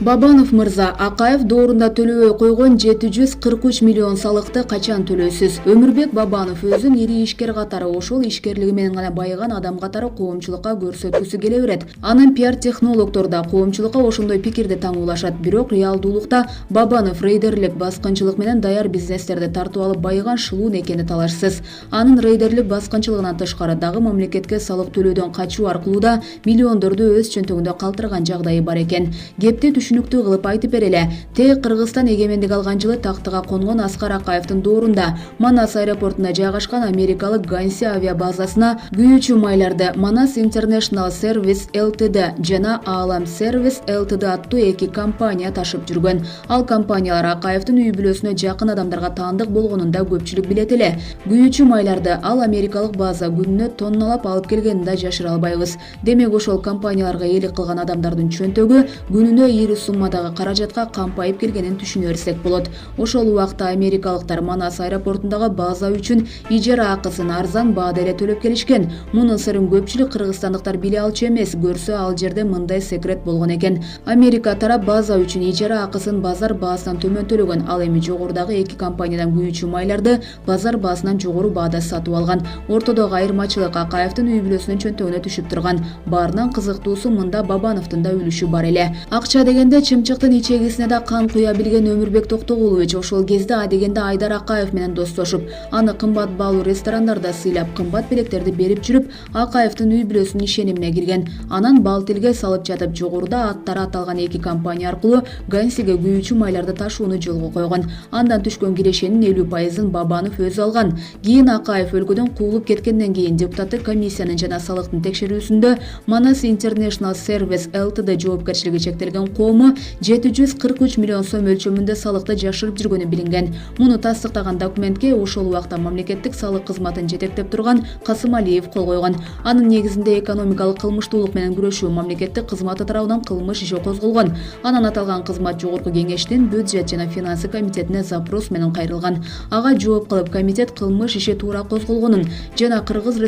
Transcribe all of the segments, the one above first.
Бабанов мырза, Акаев доорунда төлөбөй койгон 743 миллион салыкты качан төлөйсүз? Өмүрбек Бабанов өзүн ири ишкер катары, ошол ишкерлиги менен гана байыган адам катары коомчулукка көрсөткүсү келе берет. Анын пиар-технологдор да коомчулукка ошондой пикирди таңуулашат. Бирок реалдуулукта Бабанов рейдерлик баскынчылык менен даяр бизнестерди тартып алып байыган шылуун экени талашсыз. Анын рейдерлик баскынчылыгынан тышкары дагы мамлекетке салык төлөөдөн качуу аркылуу да миллиондорду өз чөнтөгүндө калтырган жагдайы бар экен. Гепти түшүнүктүү кылып айтып берели. Кыргызстан эгемендик алган жылы тактыга конгон Аскар Акаевдин доорунда Манас аэропортунда жайгашкан америкалык Ганси авиабазасына күйүүчү майларды Манас International Service Ltd жана Аалам Service Ltd аттуу эки компания ташып жүргөн. Ал компаниялар Акаевдин үй бүлөсүнө жакын адамдарга таандык болгонун да көпчүлүк билет эле. Күйүүчү майларды ал америкалык база күнүнө тонналап алып келгенин да жашыра албайбыз. Демек ошол компанияларга ээлик кылган адамдардын чөнтөгү күнүнө ири суммадагы каражатка кампайып келгенин түшүнө берсек болот. Ошол убакта америкалыктар Манас аэропортундагы база үчүн ижара акысын арзан баада эле төлөп келишкен. Мунун сырын көпчүлүк кыргызстандыктар биле алчу эмес. Көрсө ал жерде мындай секрет болгон экен. Америка тарап база үчүн ижара акысын базар баасынан төмөн төлөгөн. Ал эми жогорудагы эки компаниядан күйүүчү майларды базар баасынан жогору баада сатып алган. Ортодогу айырмачылык Акаевдин үй бүлөсүнүн чөнтөгүнө түшүп турган. Баарынан кызыктуусу мында Бабановдун да үлүшү бар эле. Акча дегенде чымчыктын ичегисине да кан куя билген Өмүрбек Токтогулович ошол кезде адегенде Айдар Акаев менен достошуп, аны кымбат баалуу ресторандарда сыйлап, кымбат билектерди берип жүрүп, Акаевдин үй бүлөсүнүн ишенимине кирген. Анан бал тилге салып жатып, жогоруда аттары аталган эки компания аркылуу Гансиге күйүүчү майларды ташууну жолго койгон. Андан түшкөн кирешенин 50%-ын Бабанов өзү алган. Кийин Акаев өлкөдөн куулуп кеткенден кийин депутаттык комиссиянын жана салыктын текшерүүсүндө Манас International Service Ltd жоопкерчилиги чектелген коому 743 миллион сом өлчөмүндө салыкты жашырып жүргөнү билинген. Муну тастыктаган документке ошол убакта мамлекеттик салык кызматын жетектеп турган Касым Алиев кол койгон. Анын негизинде экономикалык кылмыштуулук менен күрөшүү мамлекеттик кызматы тарабынан кылмыш иши козголгон. Анан аталган кызмат жогорку кеңештин бюджет жана финансы комитетине запрос менен кайрылган. Ага жооп кылып комитет кылмыш иши туура козголгонун жана Кыргыз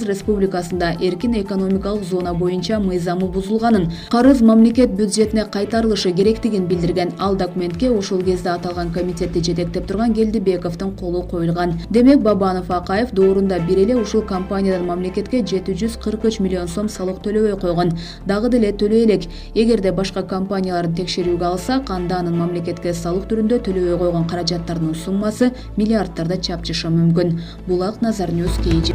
Республикасында эркин экономикалык зона боюнча мыйзамы бузулганын, карыз мамлекет бюджетине кайтарылышы керектигин билдирген. Ал документке ошол кезде аталган комитетти жетектеп турган Келдибековдун колу коюлган. Демек Бабанов Акаев доорунда бир эле ушул компаниядан мамлекетке 743 миллион сом салык төлөбөй койгон. Дагы деле төлөй элек. Эгерде башка компанияларды текшерүүгө алсак, анда анын мамлекетке салык түрүндө төлөбөй койгон каражаттарынын суммасы миллиардтарда чапчышы мүмкүн. Булак Назар Ньюс KG.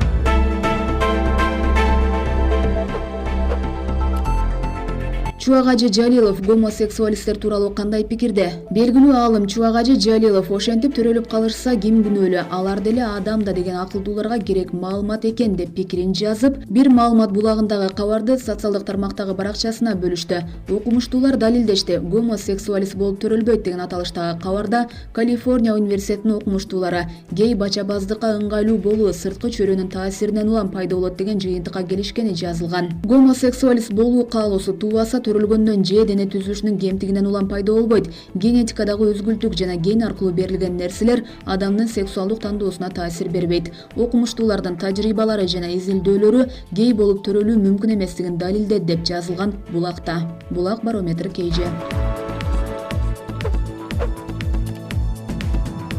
Чубагажы Жалилов гомосексуалисттер тууралуу кандай пикирде? Белгилүү аалым Чубагажы Жалилов ошентип төрөлүп калышса ким күнөөлүү, алар деле адам да деген акылдууларга керек маалымат экен деп пикирин жазып, бир маалымат булагындагы кабарды социалдык тармактагы баракчасына бөлүштү. Окумуштуулар далилдешти. Гомосексуалист болуп төрөлбөйт деген аталыштагы кабарда Калифорния университетинин окумуштуулары гей бачабаздыкка ыңгайлуу болуу сырткы чөйрөнүн таасиринен улам пайда болот деген жыйынтыкка келишкени жазылган. Гомосексуалист болуу каалоосу тубаса төрөлгөндөн же дене түзүлүшүнүн кемтигинен улам пайда болбойт. Генетикадагы өзгүлтүк жана ген аркылуу берилген нерселер адамдын сексуалдык тандоосуна таасир бербейт. Окумуштуулардын тажрыйбалары жана изилдөөлөрү гей болуп төрөлүү мүмкүн эместигин далилдedi деп жазылган Булакта. Булак Барометр KG.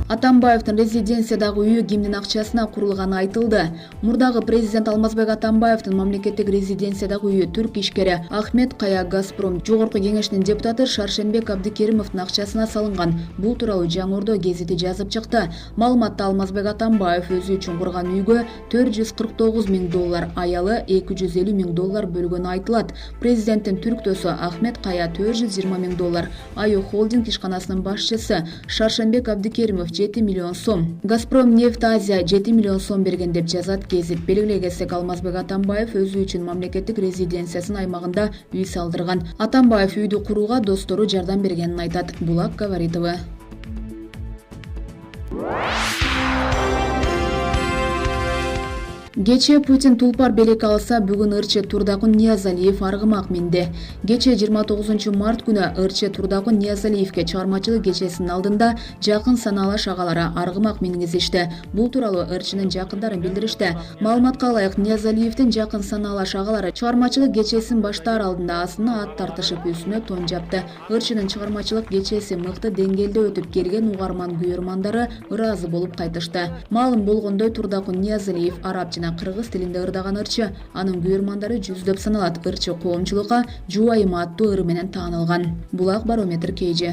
Атамбаевдин резиденциядагы үйү кимдин акчасына курулганы айтылды. Мурдагы президент Алмазбек Атамбаевдин мамлекеттик резиденциядагы үйү түрк ишкери Ахмет Кая Газпром жогорку кеңешинин депутаты Шаршенбек Абдикеримовдун акчасына салынган. Бул тууралуу Жаңы Ордо гезити жазып чыкты. Маалыматта Алмазбек Атамбаев өзү үчүн курган үйгө $449 миң, аялы $250 миң бөлгөнү айтылат. Президенттин түрктөсү Ахмет Кая $420 миң, Аю холдинг ишканасынын башчысы Шаршенбек Абдикеримов $7 миллион сом. Газпром нефть Азия $7 миллион сом берген деп жазат гезит. Белгилей кетсек, Алмазбек Атамбаев өзү үчүн мамлекеттик резиденциясынын аймагында үй салдырган. Атамбаев үйдү курууга достору жардам бергенин айтат. Булак Гаваритова. Кече Путин тулпар белек алса, бүгүн ырчы Турдакун Ниязалиев аргымак минди. Кече 29 март күнү ырчы Турдакун Ниязалиевке чыгармачылык кечесинин алдында жакын санаалаш агалары аргымак мингизишти. Бул тууралуу ырчынын жакындары билдиришти. Маалыматка ылайык, Ниязалиевдин жакын санаалаш агалары чыгармачылык кечесин баштаар алдында астына ат тартышып үстүнө тон жапты. Ырчынын чыгармачылык кечеси мыкты деңгээлде өтүп, келген угарман күйөрмандары ыраазы болуп кайтышты. Маалым болгондой, Турдакун Ниязалиев араб жана кыргыз тилинде ырдаган ырчы, анын күйөрмандары жүздөп саналат. Ырчы коомчулукка Жубайым аттуу ыры менен таанылган. Булак Барометр KG.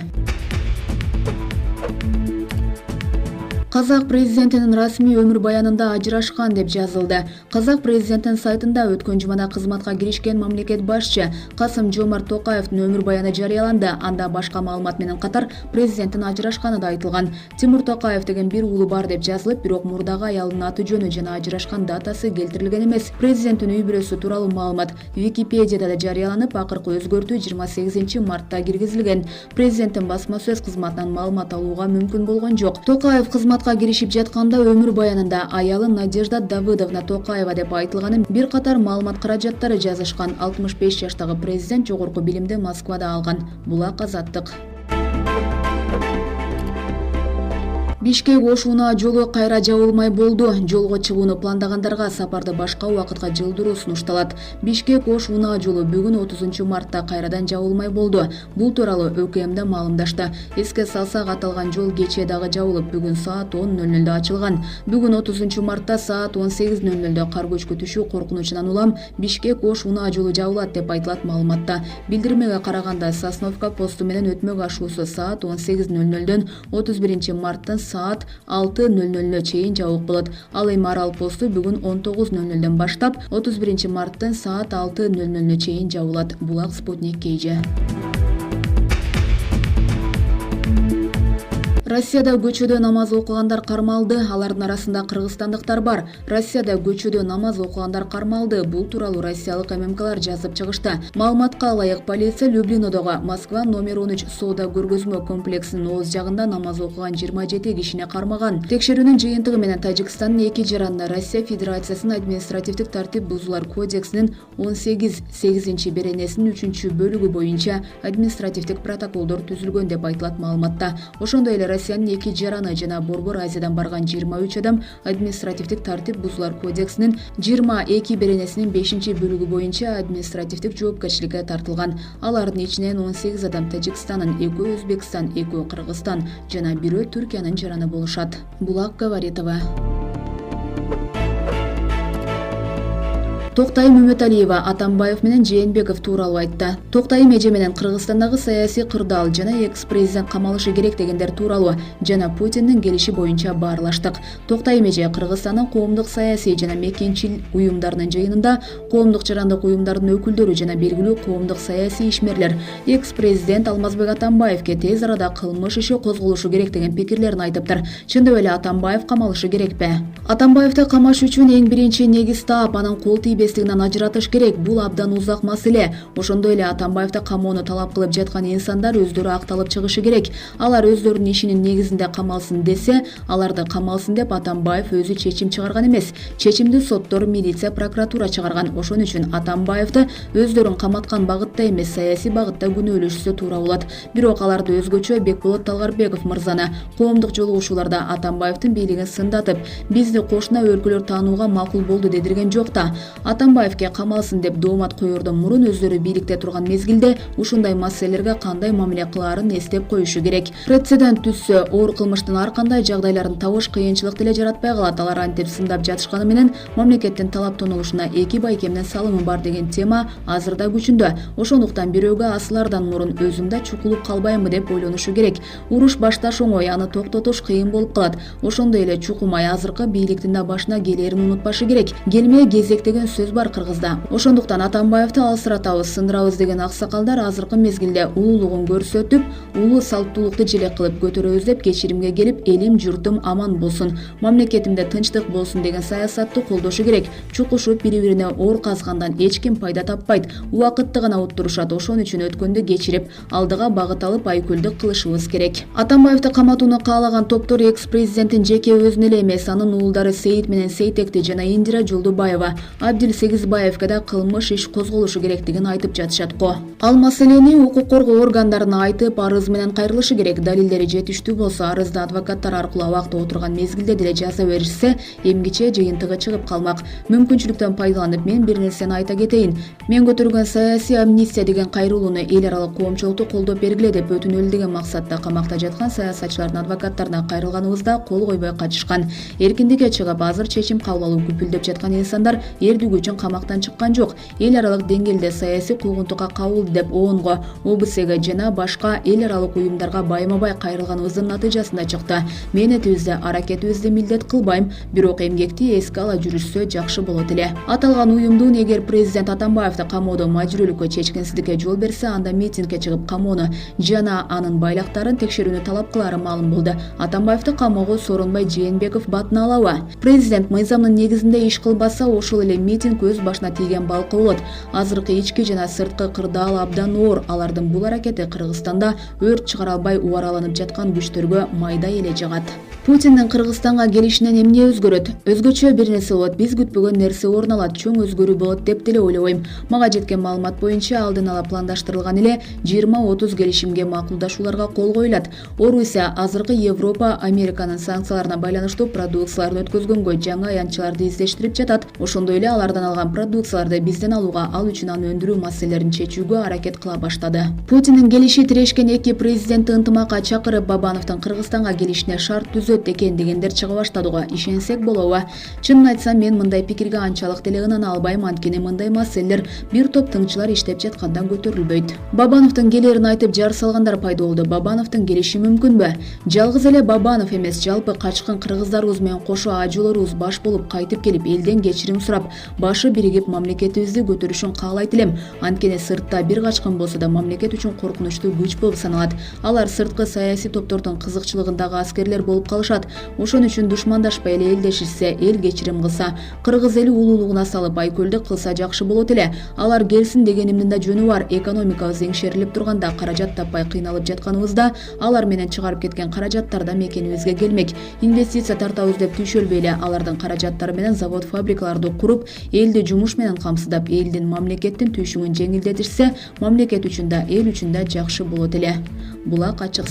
Казак президентинин расмий өмүр баянында ажырашкан деп жазылды. Казак президентинин сайтында өткөн жумада кызматка киришкен мамлекет башчы Касым-Жомарт Токаевдин өмүр баяны жарыяланды. Анда башка маалымат менен катар президенттин ажырашканы да айтылган. Тимур Токаев деген бир уулу бар деп жазылып, бирок мурдагы аялынын аты жөнү жана ажырашкан датасы келтирилген эмес. Президенттин үй бүлөсү тууралуу маалымат Википедияда да жарыяланып, акыркы өзгөртүү 28 мартта киргизилген. Президенттин басма сөз кызматынан маалымат алууга мүмкүн болгон жок. Токаев кызматка киришип жатканда өмүр баянында аялы Надежда Давыдовна Токаева деп айтылганын, бир катар маалымат каражаттары жазышкан. 65 жаштагы президент жогорку билимди Москвада алган. Булак Азаттык. Бишкек-Ош унаа жолу кайра жабылмай болду. Жолго чыгууну пландагандарга сапарды башка убакытка жылдыруу сунушталат. Бишкек-Ош унаа жолу бүгүн 30 мартта кайрадан жабылмай болду. Бул тууралуу ÖKM'де маалымдашты. Эске салсак, аталган жол кечээ дагы жабылып, бүгүн саат 10:00 ачылган. Бүгүн 30 мартта саат 18:00 кар көчкү түшүү коркунучунан улам Бишкек-Ош унаа жолу жабылат деп айтылат маалыматта. Билдирмеге караганда, Сосновка посту менен өтмөк ашуусу саат 18:00дөн 31 марттын саат 6:00 чейин жабык болот. Ал эми Арал посту бүгүн 19:00дөн баштап 31 марттын саат 6:00 чейин жабылат. Булак Спутник KG. Россияда көчөдө намаз окугандар кармалды. Алардын арасында кыргызстандыктар бар. Россияда көчөдө намаз окугандар кармалды. Бул тууралуу россиялык ММКлар жазып чыгышты. Маалыматка ылайык, полиция Люблинодогу Москва номер 13 соода көргөзмө комплексинин ооз жагында намаз окуган 27 кишини кармаган. Текшерүүнүн жыйынтыгы менен Тажикстандын эки жаранына Россия Федерациясынын административдик тартип бузуулар кодексинин 18-8 беренесинин 3-бөлүгү боюнча административдик протоколдор түзүлгөн деп айтылат маалыматта. Ошондой эле Россиянын эки жараны жана Борбор Азиядан барган 23 адам административдик тартип бузуулар кодексинин 22 беренесинин 5-бөлүгү боюнча административдик жоопкерчиликке тартылган. Алардын ичинен 18 адам Тажикстандын, 2 Өзбекстан, 2 Кыргызстан жана 1 Түркиянын жараны болушат. Булак Говоритова. Токтайым Үмөталиева Атамбаев менен Жээнбеков тууралуу айтты. Токтайым эже менен Кыргызстандагы саясий кырдаал жана экс-президент камалышы керек дегендер тууралуу жана Путиндин келиши боюнча баарлаштык. Токтайым эже Кыргызстандын коомдук саясий жана мекенчил уюмдарынын жыйынында коомдук жарандык уюмдардын өкүлдөрү жана белгилүү коомдук саясий ишмерлер экс-президент Алмазбек Атамбаевке тез арада кылмыш иши козголушу керек деген пикирлерин айтыптыр. Чындап эле Атамбаев камалышы керекпи? Атамбаевди камаш үчүн эң биринчи негиз таап, анын кол тийбестигинен ажыратыш керек. Бул абдан узак маселе. Ошондой эле Атамбаевди камоону талап кылып жаткан инсандар өздөрү акталып чыгышы керек. Алар өздөрүнүн ишинин негизинде камалсын десе, аларды камалсын деп Атамбаев өзү чечим чыгарган эмес. Чечимди соттор, милиция, прокуратура чыгарган. Ошон үчүн Атамбаевди өздөрүн каматкан багытта эмес, саясий багытта күнөөлөшүсө туура болот. Бирок аларды өзгөчө Бекболот Талгарбеков мырзаны коомдук жолугушууларда Атамбаевдин бийлигин сындатып, бизди кошуна өлкөлөр таанууга макул болду дедирген жок да. Атамбаевке камалсын деп доомат коердон мурун өздөрү бийликте турган мезгилде ушундай маселелерге кандай мамиле кылаарын эстеп коюшу керек. Прецедент түзсө, оор кылмыштын ар кандай жагдайларын табыш кыйынчылык деле жаратпай калат. Алар антип сындап жатышканы менен мамлекеттин талап тонолушуна эки байкемдин салымы бар деген тема азырда күчүндө. Ошондуктан бирөөгө асылардан мурун өзүм да чукулуп калбаймбы деп ойлонушу керек. Уруш башташ оңой, аны токтотуш кыйын болуп калат. Ошондой эле чукумай азыркы бийликтин да башына келерин унутпашы керек. Келме кезектеген сөз сөз бар Кыргызда. Ошондуктан Атамбаевди алсыратабыз, сындырабыз деген аксакалдар азыркы мезгилде улуулугун көрсөтүп, улуу салттуулукту желек кылып көтөрөбүз деп кечиримге келип, элим журтум аман болсун, мамлекетимде тынчтык болсун деген саясатты колдошу керек. Чукушуп бири-бирине оор казгандан эч ким пайда таппайт. Убакытты гана уттурушат. Ошон үчүн өткөндү кечирип, алдыга багыт алып айкөлдүк кылышыбыз керек. Атамбаевди каматууну каалаган топтор экс-президенттин жеке өзүнө эле эмес, анын уулдары Сейит менен Сейтекти жана Индира Жолдубаева, Абдил Сегизбаевге да кылмыш иш козголушу керектигин айтып жатышат го. Ал маселени укук коргоо органдарына айтып, арыз менен кайрылышы керек. Далилдери жетиштүү болсо, арызды адвокаттар аркылуу абакта отурган мезгилде деле жаза беришсе, эмгиче жыйынтыгы чыгып калмак. Мүмкүнчүлүктөн пайдаланып, мен бир нерсени айта кетейин. Мен көтөргөн саясий амнистия деген кайрылууну эл аралык коомчулукту колдоп бергиле деп өтүнөлү деген максатта камакта жаткан саясатчылардын адвокаттарына кайрылганыбызда кол койбой качышкан. Эркиндикке чыгып, азыр чечим кабыл алуу күпүлдөп жаткан инсандар эрдүгү үчүн камактан чыккан жок. Эл аралык деңгээлде саясий куугунтукка кабылды деп ООНго, ОБСЕге жана башка эл аралык уюмдарга байма-бай кайрылганыбыздын натыйжасында чыкты. Мээнетибизди, аракетибизди милдет кылбайм, бирок эмгекти эске ала жүрүшсө жакшы болот эле. Аталган уюмдун эгер президент Атамбаевди камоодо мажбүрүүлүккө, чечкинсиздикке жол берсе, анда митингге чыгып камоону жана анын байлактарын текшерүүнү талап кылары маалым болду. Атамбаевди камоого Сооронбай Жээнбеков батын алабы? Президент мыйзамдын негизинде иш кылбаса, ошол эле митинг өз башына тийген балкы болот. Азыркы ички жана сырткы кырдаал абдан оор. Алардын бул аракети Кыргызстанда өрт чыгара албай убараланып жаткан күчтөргө майда эле жагат. Путиндин Кыргызстанга келишинен эмне өзгөрөт? Өзгөчө бир нерсе болот, биз күтпөгөн нерсе орун алат, чоң өзгөрүү болот деп деле ойлобойм. Мага жеткен маалымат боюнча алдын ала пландаштырылган эле 20-30 келишимге макулдашууларга кол коюлат. Орусия азыркы Европа Американын санкцияларына байланыштуу продукцияларын өткөзгөнгө жаңы аянтчаларды издештирип жатат. Ошондой эле алардан алган продукцияларды бизден алууга, ал үчүн аны өндүрүү маселелерин чечүүгө аракет кыла баштады. Путиндин келиши тирешкен эки президентти ынтымакка чакырып, Бабановдун Кыргызстанга келишине шарт түзөт экен дегендер чыга баштады го. Ишенсек болобу? Чынын айтсам, мен мындай пикирге анчалык деле ынана албайм, анткени мындай маселелер бир топ тыңчылар иштеп жаткандан көтөрүлбөйт. Бабановдун келерин айтып жар салгандар пайда болду. Бабановдун келиши мүмкүнбү? Жалгыз эле Бабанов эмес, жалпы качкын кыргыздарыбыз менен кошо ажууларыбыз баш болуп кайтып келип, элден кечирим сурап, башы биригип мамлекетибизди көтөрүшүн каалайт элем. Анткени сыртта бир качкын болсо да мамлекет үчүн коркунучтуу күч болуп саналат. Алар сырткы саясий топтордун кызыкчылыгындагы аскерлер болуп калышат. Ошон үчүн душмандашпай эле элдешишсе, эл кечирим кылса, кыргыз эли улуулугуна салып айкөлдүк кылса жакшы болот эле. Алар келсин дегенимдин да жөнү бар. Экономикабыз эңшерилип турганда, каражат таппай кыйналып жатканыбызда, алар менен чыгарып кеткен каражаттар да мекенибизге келмек. Инвестиция тартабыз деп түйшөлбөй эле, алардын каражаттары менен завод-фабрикаларды куруп, элди жумуш менен камсыздап, элдин, мамлекеттин түйшүгүн жеңилдетишсе, мамлекет үчүн да, эл үчүн да жакшы болот эле. Булак ачык.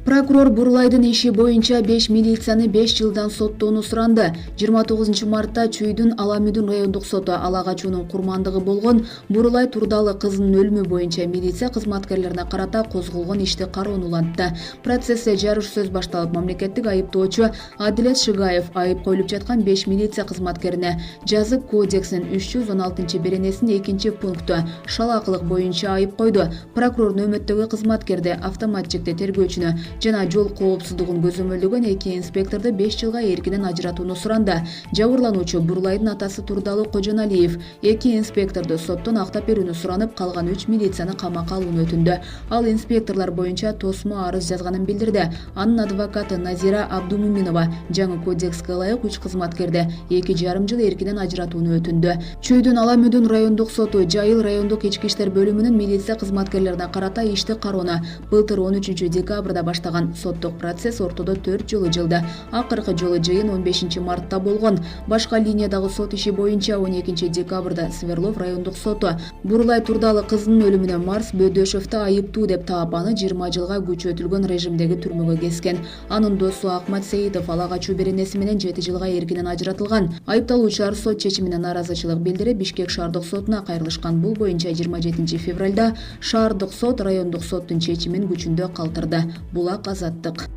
Прокурор Бурлайдын иши боюнча 5 милицияны 5 жылдан соттоону суранды. 29 мартта Чүйдүн Аламүдүн райондук соту ала качуунун курмандыгы болгон Бурлай Турдалы кызынын өлүмү боюнча милиция кызматкерлерине карата козголгон ишти кароону улантты. Процессте жарыш сөз башталып, мамлекеттик айыптоочу Адилет Шыгаев айып коюлуп жаткан 5 милиция кызматкерине жазык кодексинин 316-беренесинин 2-пункту шалаакылык боюнча айып койду. Прокурор нөөмөттөгү кызматкерди, автоматчикти, тергөөчүнү жана жол коопсуздугун көзөмөлдөгөн 2 инспекторду 5 жылга эркинен ажыратууну суранды. Жабырлануучу Бурлайдын атасы Турдалы Кожоналиев 2 инспекторду соттон актап берүүнү суранып, калган 3 милицияны камакка алууну өтүндү. Ал инспекторлор боюнча тосмо арыз жазганын билдирди. Анын адвокаты Назира Абдумуминова жаңы кодекске ылайык 3 кызматкерди 2,5 жыл эркинен ажыратууну өтүндү. Чүйдүн Аламүдүн райондук соту Жайыл райондук ички иштер бөлүмүнүн милиция кызматкерлерине карата ишти кароону былтыр 13 декабрда баштаган. Соттук процесс ортодо 4 жолу жылды. Акыркы жолу жыйын 15 мартта болгон. Башка линиядагы сот иши боюнча 12 декабрда Сверлов райондук соту Бурлай Турдалы кызынын өлүмүнө Марс Бөдөшевди айыптуу деп таап, аны 20 жылга күчөтүлгөн режимдеги түрмөгө кескен. Анын досу Акмат Сейитов ала качуу беренеси менен 7 жылга эркинен ажыратылган. Айыпталуучулар сот чечимине нааразычылык билдирип, Бишкек шаардык сотуна кайрылышкан. Бул боюнча 27 февралда шаардык сот райондук соттун чечимин күчүндө калтырды. Булак Азаттык.